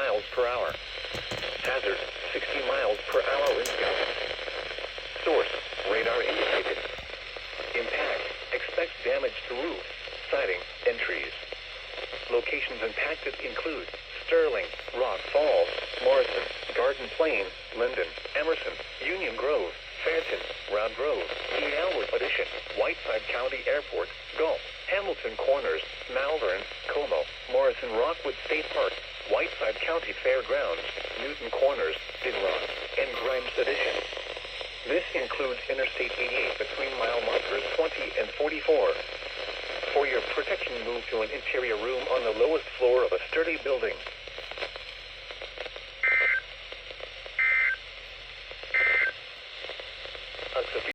miles per hour. Hazard, 60 miles per hour wind gusts. Source, radar indicated. Impact, expect damage to roof, siding, and trees. Locations impacted include Sterling, Rock Falls, Morrison, Garden Plain, Linden, Emerson, Union Grove, Phantom, Round Grove, Elwood Addition, Whiteside County Airport, Gulf, Hamilton Corners, Malvern, Como, Morrison Rockwood State Park, Whiteside County Fairgrounds, Newton Corners, Big Rock, and Grimes Addition. This includes Interstate 88 between mile markers 20 and 44. For your protection, move to an interior room on the lowest floor of a sturdy building.